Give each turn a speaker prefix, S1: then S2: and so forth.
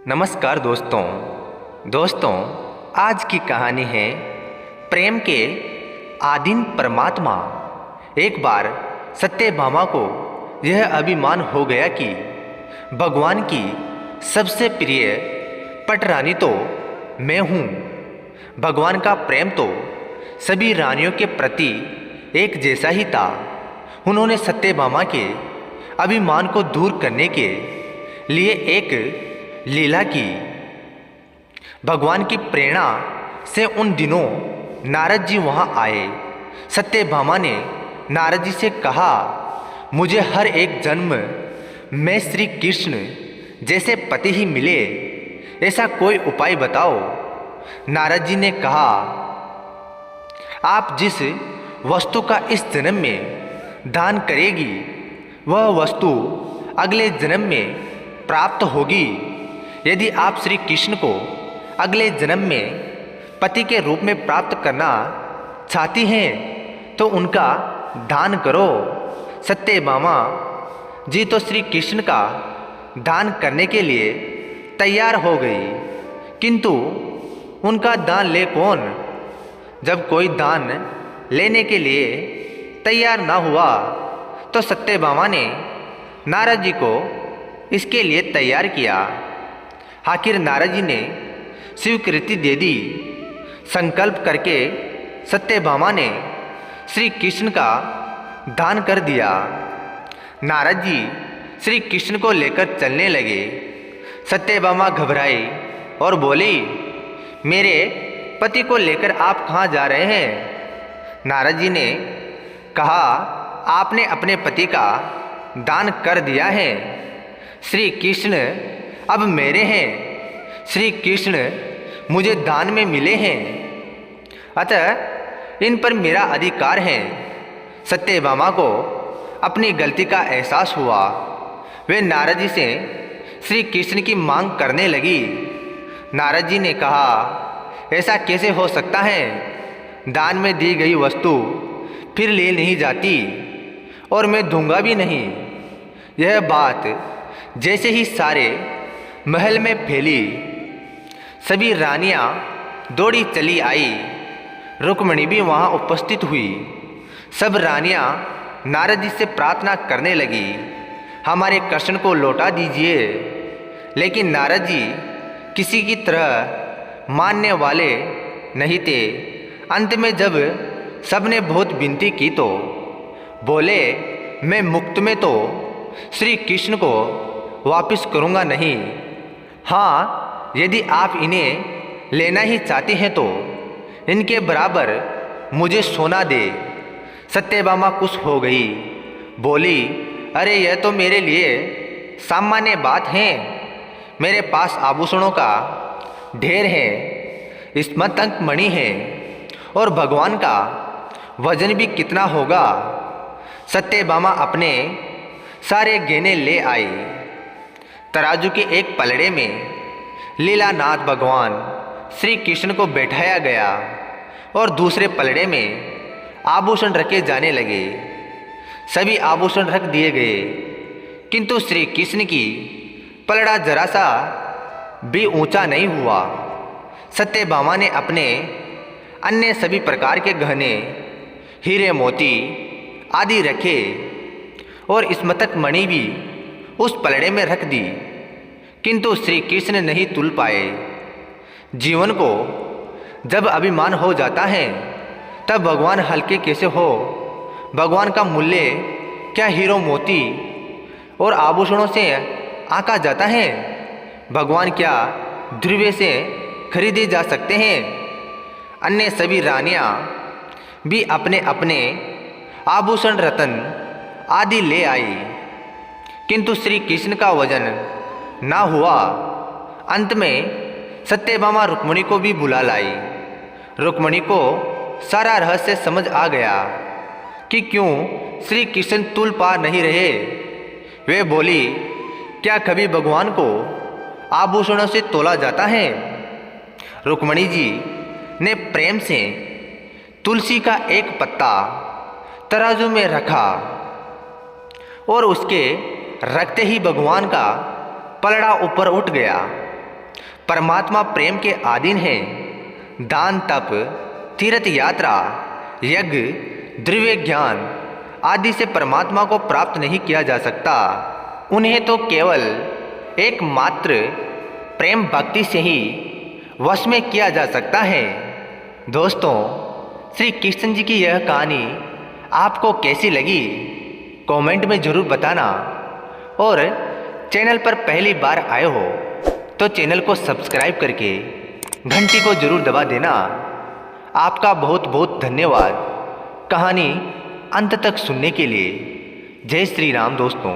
S1: नमस्कार दोस्तों आज की कहानी है प्रेम के आदिम परमात्मा। एक बार सत्यभामा को यह अभिमान हो गया कि भगवान की सबसे प्रिय पटरानी तो मैं हूँ। भगवान का प्रेम तो सभी रानियों के प्रति एक जैसा ही था। उन्होंने सत्यभामा के अभिमान को दूर करने के लिए एक लीला की। भगवान की प्रेरणा से उन दिनों नारद जी वहाँ आए। सत्यभामा ने नारद जी से कहा, मुझे हर एक जन्म में श्री कृष्ण जैसे पति ही मिले, ऐसा कोई उपाय बताओ। नारद जी ने कहा, आप जिस वस्तु का इस जन्म में दान करेगी वह वस्तु अगले जन्म में प्राप्त होगी। यदि आप श्री कृष्ण को अगले जन्म में पति के रूप में प्राप्त करना चाहती हैं तो उनका दान करो। सत्यभामा जी तो श्री कृष्ण का दान करने के लिए तैयार हो गई, किंतु उनका दान ले कौन? जब कोई दान लेने के लिए तैयार ना हुआ तो सत्यभामा ने नारद जी को इसके लिए तैयार किया। आखिर नारद जी ने स्वीकृति दे दी। संकल्प करके सत्यभामा ने श्री कृष्ण का दान कर दिया। नारद जी श्री कृष्ण को लेकर चलने लगे। सत्यभामा घबराई और बोली, मेरे पति को लेकर आप कहाँ जा रहे हैं? नारद जी ने कहा, आपने अपने पति का दान कर दिया है। श्री कृष्ण अब मेरे हैं। श्री कृष्ण मुझे दान में मिले हैं, अतः इन पर मेरा अधिकार है। सत्यभामा को अपनी गलती का एहसास हुआ। वे नारद जी से श्री कृष्ण की मांग करने लगी। नारद जी ने कहा, ऐसा कैसे हो सकता है? दान में दी गई वस्तु फिर ले नहीं जाती और मैं दूंगा भी नहीं। यह बात जैसे ही सारे महल में फैली, सभी रानियां दौड़ी चली आई। रुक्मिणी भी वहां उपस्थित हुई। सब रानियां नारद जी से प्रार्थना करने लगी, हमारे कृष्ण को लौटा दीजिए। लेकिन नारद जी किसी की तरह मानने वाले नहीं थे। अंत में जब सबने बहुत विनती की तो बोले, मैं मुक्त में तो श्री कृष्ण को वापस करूँगा नहीं। हाँ, यदि आप इन्हें लेना ही चाहते हैं तो इनके बराबर मुझे सोना दे। सत्यभामा खुश हो गई, बोली, अरे यह तो मेरे लिए सामान्य बात है। मेरे पास आभूषणों का ढेर है, स्मृतक मणि है और भगवान का वजन भी कितना होगा। सत्यभामा अपने सारे गहने ले आई। तराजू के एक पलड़े में लीलानाथ भगवान श्री कृष्ण को बैठाया गया और दूसरे पलड़े में आभूषण रखे जाने लगे। सभी आभूषण रख दिए गए, किंतु श्री कृष्ण की पलड़ा जरा सा भी ऊंचा नहीं हुआ। सत्यभामा ने अपने अन्य सभी प्रकार के गहने, हीरे मोती आदि रखे और स्मृतक मणि भी उस पलड़े में रख दी, किंतु श्री कृष्ण नहीं तुल पाए। जीवन को जब अभिमान हो जाता है तब भगवान हल्के कैसे हो? भगवान का मूल्य क्या हीरो मोती और आभूषणों से आंका जाता है? भगवान क्या द्रव्य से खरीदे जा सकते हैं? अन्य सभी रानियां भी अपने अपने आभूषण रत्न आदि ले आई, किंतु श्री कृष्ण का वजन ना हुआ। अंत में सत्यभामा रुक्मिणी को भी बुला लाई। रुक्मिणी को सारा रहस्य समझ आ गया कि क्यों श्री कृष्ण तुल पा नहीं रहे। वे बोली, क्या कभी भगवान को आभूषणों से तोला जाता है? रुक्मिणी जी ने प्रेम से तुलसी का एक पत्ता तराजू में रखा और उसके रखते ही भगवान का पलड़ा ऊपर उठ गया। परमात्मा प्रेम के अधीन है। दान, तप, तीर्थ यात्रा, यज्ञ, दिव्य ज्ञान आदि से परमात्मा को प्राप्त नहीं किया जा सकता। उन्हें तो केवल एकमात्र प्रेम भक्ति से ही वश में किया जा सकता है। दोस्तों, श्री कृष्ण जी की यह कहानी आपको कैसी लगी कमेंट में ज़रूर बताना, और चैनल पर पहली बार आए हो तो चैनल को सब्सक्राइब करके घंटी को ज़रूर दबा देना। आपका बहुत बहुत धन्यवाद कहानी अंत तक सुनने के लिए। जय श्री राम दोस्तों।